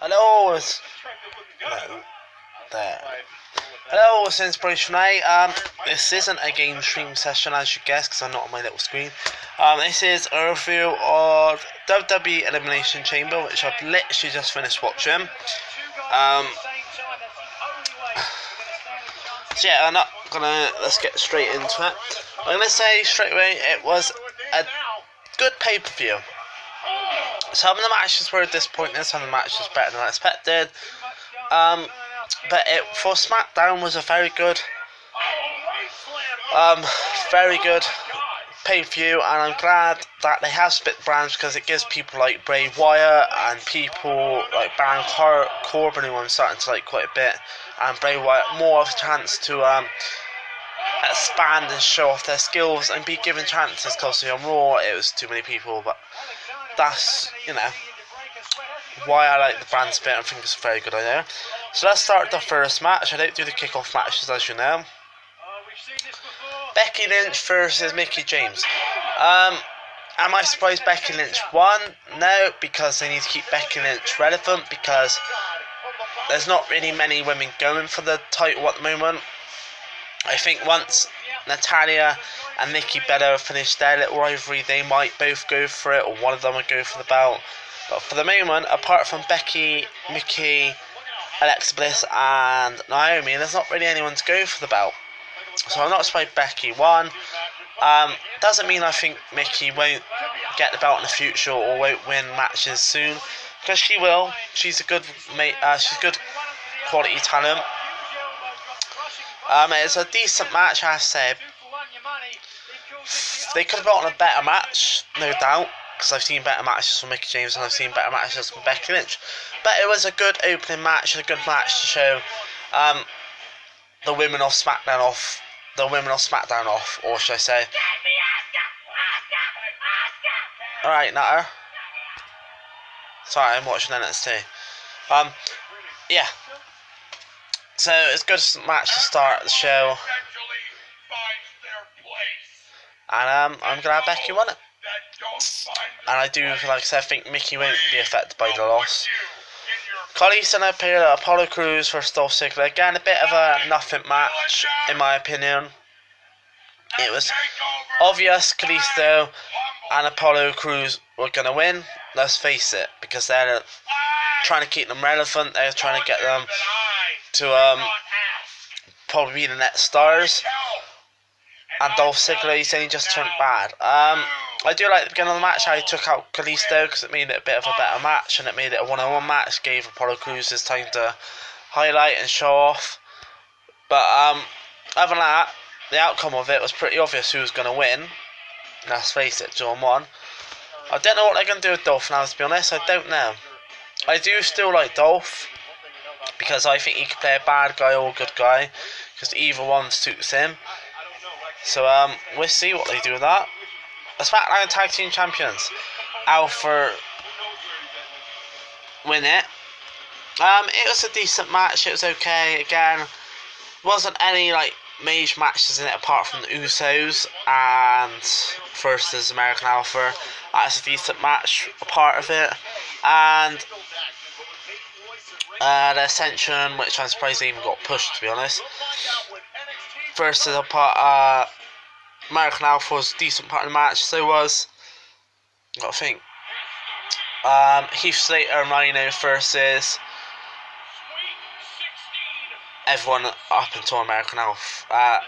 Hello, no, there. Hello, it's Inspiration A. This isn't a game stream session, as you guessed, because I'm not on my little screen. This is a review of WWE Elimination Chamber, which I've literally just finished watching. So yeah, let's get straight into it. I'm gonna say straight away, it was a good pay-per-view. Some of the matches were disappointing, some of the matches better than I expected. But for SmackDown was a very good pay-per-view, and I'm glad that they have split brands because it gives people like Bray Wyatt and people like Baron Corbin, who I'm starting to like quite a bit, and Bray Wyatt more of a chance to expand and show off their skills and be given chances. Because on Raw it was too many people, but that's why I like the brand split. I think it's a very good idea. So let's start the first match. I don't do the kickoff matches, as you know. Becky Lynch versus Mickie James. Am I surprised Becky Lynch won? No, because they need to keep Becky Lynch relevant, because there's not really many women going for the title at the moment. I think once Natalya and Nikki Bella finish their little rivalry, they might both go for it, or one of them would go for the belt. But for the moment, apart from Becky, Mickie, Alexa Bliss and Naomi, there's not really anyone to go for the belt. So I'm not surprised Becky won. Doesn't mean I think Mickie won't get the belt in the future or won't win matches soon, because she will. She's a good quality talent. It's a decent match, I have to say. They could have brought on a better match, no doubt, because I've seen better matches from Mickie James and I've seen better matches from Becky Lynch. But it was a good opening match, a good match to show the women of SmackDown off, or should I say? Alright, Nutter. Sorry, I'm watching NXT. Yeah. So it's a good match to start the show. And I'm glad Becky won it. And I do, like I said, I think Mickie won't be affected by the loss. Kalisto appeared at Apollo Crews versus Dolph Ziggler. Again, a bit of a nothing match, in my opinion. It was obvious Kalisto and Apollo Crews were going to win. Let's face it, because they're trying to keep them relevant. They're trying to get them to probably be the next stars. And Dolph Ziggler, he's only just turned bad. I do like the beginning of the match how he took out Kalisto, because it made it a bit of a better match, and it made it a one-on-one match, gave Apollo Crews his time to highlight and show off. But other than that, the outcome of it was pretty obvious who was going to win. Let's face it, 2-on-1. I don't know what they're going to do with Dolph now, to be honest. I don't know. I do still like Dolph, because I think he could play a bad guy or a good guy, because either one suits him. So we'll see what they do with that. The SmackDown Tag Team Champions, Alpha win it. It was a decent match. It was okay. Again, wasn't any like major matches in it apart from the Usos and versus American Alpha. That's a decent match, a part of it. And the Ascension, which I'm surprised they even got pushed, to be honest, versus a part American Alpha was a decent part of the match. So was, I gotta think, Heath Slater and Rhino versus everyone up until American Alpha.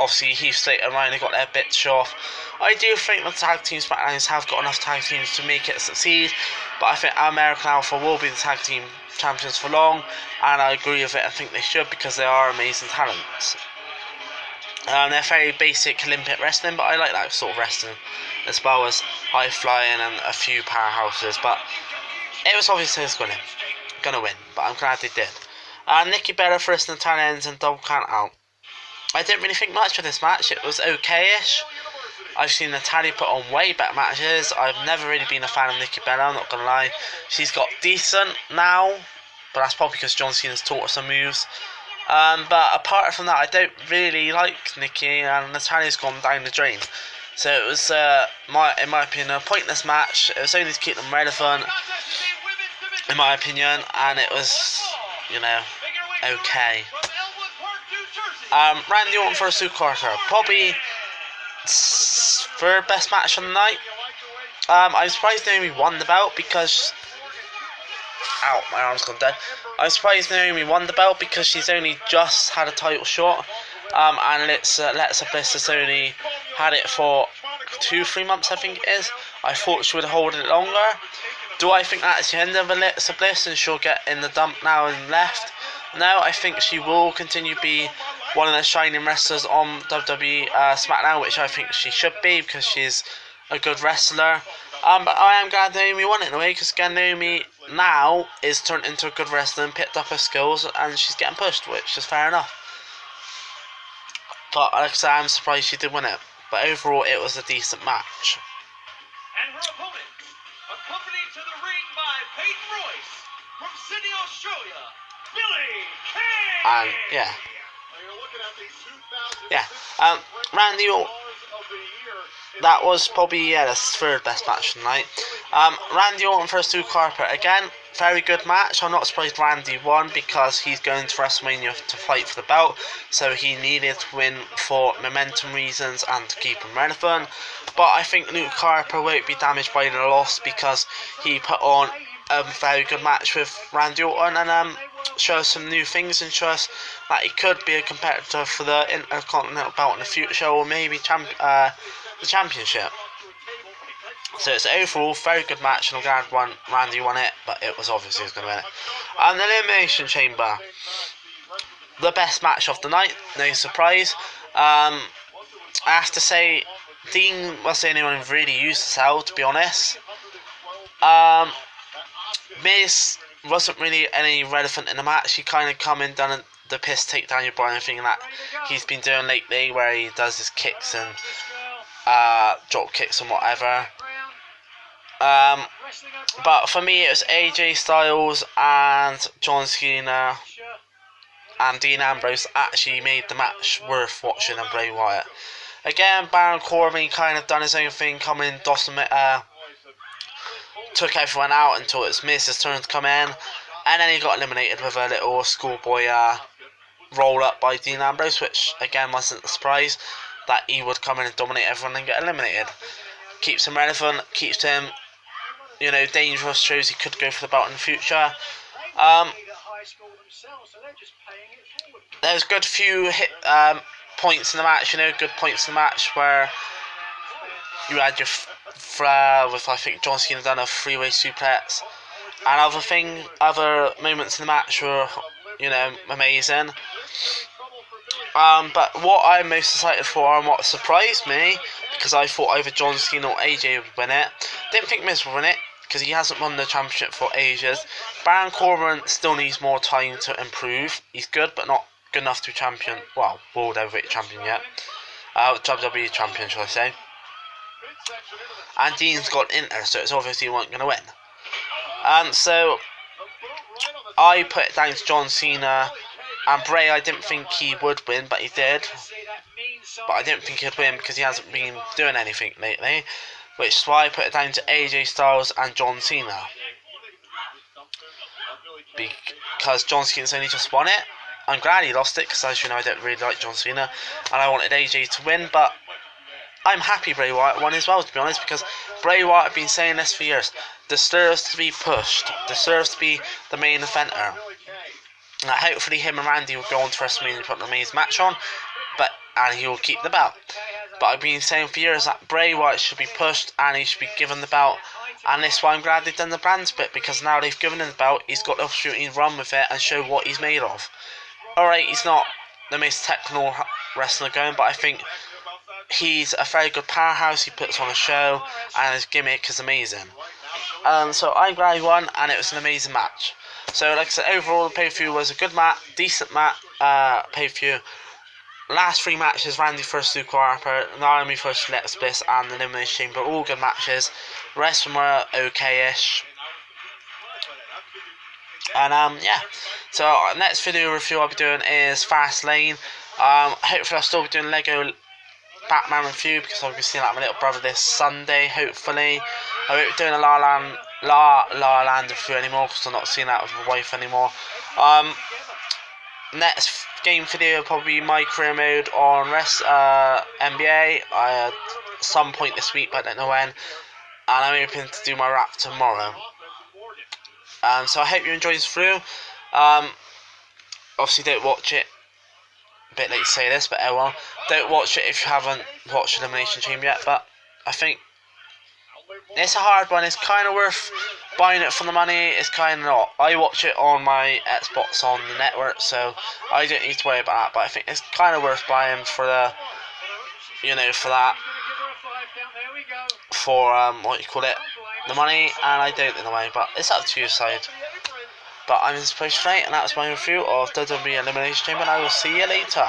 Obviously Heath Slater and Rhino got their bit to show off. I do think the tag team SmackDowns have got enough tag teams to make it succeed, but I think American Alpha will be the tag team champions for long, and I agree with it. I think they should, because they are amazing talents. They're very basic Olympic wrestling, but I like that sort of wrestling, as well as high flying and a few powerhouses. But it was obviously gonna win, but I'm glad they did. Nikki Bella versus Natalya ends and double count out. I didn't really think much of this match. It was okay-ish. I've seen Natalya put on way better matches. I've never really been a fan of Nikki Bella, I'm not gonna lie. She's got decent now, but that's probably because John Cena's taught her some moves. But apart from that, I don't really like Nikki, and Natalya's gone down the drain. So it was, in my opinion, a pointless match. It was only to keep them relevant. in my opinion, and it was, you know, okay. Randy Orton versus Sue Carter, probably third best match on the night. I'm surprised Naomi won the belt because. Ow, my arm's gone dead. I'm surprised Naomi won the belt because she's only just had a title shot. And Alexa Bliss has only had it for 2-3 months, I think it is. I thought she would hold it longer. Do I think that's the end of Alexa Bliss and she'll get in the dump now and left? No, I think she will continue to be one of the shining wrestlers on WWE SmackDown, which I think she should be because she's a good wrestler. But I am glad Naomi won it in a way because again, Naomi now is turned into a good wrestler and picked up her skills and she's getting pushed, which is fair enough. But like I said, I'm surprised she did win it. But overall, it was a decent match. And her opponent, accompanied to the ring by Peyton Royce from Sydney, Australia, Billie Kay. And yeah. Randy Orton. That was probably the third best match of the night. Randy Orton versus Sue Carter. Again, very good match. I'm not surprised Randy won because he's going to WrestleMania to fight for the belt. So he needed to win for momentum reasons and to keep him relevant. But I think Luke Harper won't be damaged by the loss because he put on a very good match with Randy Orton and show us some new things and show us that he could be a competitor for the Intercontinental belt in the future or maybe the championship. So it's overall very good match and I'm glad Randy won it, but it was obviously going to win it. And the Elimination Chamber, the best match of the night, no surprise. I have to say Dean was the only one who really used the cell, to be honest. Miz wasn't really any relevant in the match. He kind of come in, done the piss take down your Brian thing that he's been doing lately, where he does his kicks and drop kicks and whatever. But for me, it was AJ Styles and John Cena and Dean Ambrose actually made the match worth watching, and Bray Wyatt. Again, Baron Corbin kind of done his own thing, coming in, took everyone out until it was Miz's turn to come in, and then he got eliminated with a little schoolboy roll up by Dean Ambrose, which again wasn't a surprise that he would come in and dominate everyone and get eliminated. Keeps him relevant, keeps him, dangerous, shows he could go for the belt in the future. There's good few points in the match, good points in the match where you had your with I think John Cena done a three-way suplex, and other moments in the match were, amazing. But what I'm most excited for and what surprised me, because I thought either John Cena or AJ would win it, didn't think Miz would win it because he hasn't won the championship for ages. Baron Corbin still needs more time to improve. He's good, but not good enough to be world heavyweight champion yet. WWE champion, shall I say. And Dean's got Inter, so it's obviously he wasn't going to win. So I put it down to John Cena and Bray. I didn't think he would win, but he did. But I didn't think he'd win because he hasn't been doing anything lately, which is why I put it down to AJ Styles and John Cena. Because John Cena's only just won it. I'm glad he lost it because, as you know, I don't really like John Cena, and I wanted AJ to win, but I'm happy Bray Wyatt won as well, to be honest, because Bray Wyatt, I've been saying this for years, deserves to be pushed, deserves to be the main offender. Hopefully him and Randy will go on to WrestleMania and put an amazing match on, and he will keep the belt. But I've been saying for years that Bray Wyatt should be pushed and he should be given the belt, and this is why I'm glad they've done the brand split, because now they've given him the belt, he's got the opportunity to run with it and show what he's made of. Alright, he's not the most technical wrestler going, but I think he's a very good powerhouse. He puts on a show and his gimmick is amazing. So I'm glad he won, and it was an amazing match. So like I said, overall the pay-per-view was a good match, decent match, pay-per-view. Last three matches, Randy versus Luke Harper, Naomi versus Alexa Bliss, and the Elimination Chamber, all good matches. The rest of them were okay-ish. And yeah, so next video review I'll be doing is Fastlane. Hopefully I'll still be doing Lego Batman review because I'll be seeing that with my little brother this Sunday, hopefully. I will be doing a La La La Land through anymore because I'm not seeing that with my wife anymore. Next game video will probably be my career mode on NBA. Some point this week, but I don't know when. And I'm hoping to do my wrap tomorrow. So I hope you enjoyed this through. Obviously, don't watch it. A bit late to say this, but oh well. Don't watch it if you haven't watched Elimination Chamber yet. But I think it's a hard one. It's kind of worth buying it for the money. It's kind of not. I watch it on my Xbox on the network, so I don't need to worry about that. But I think it's kind of worth buying for the, for that, for the money. And I don't in a way, but it's up to your side. But I'm in Space Tonight, and that was my review of WWE Elimination Chamber, and I will see you later.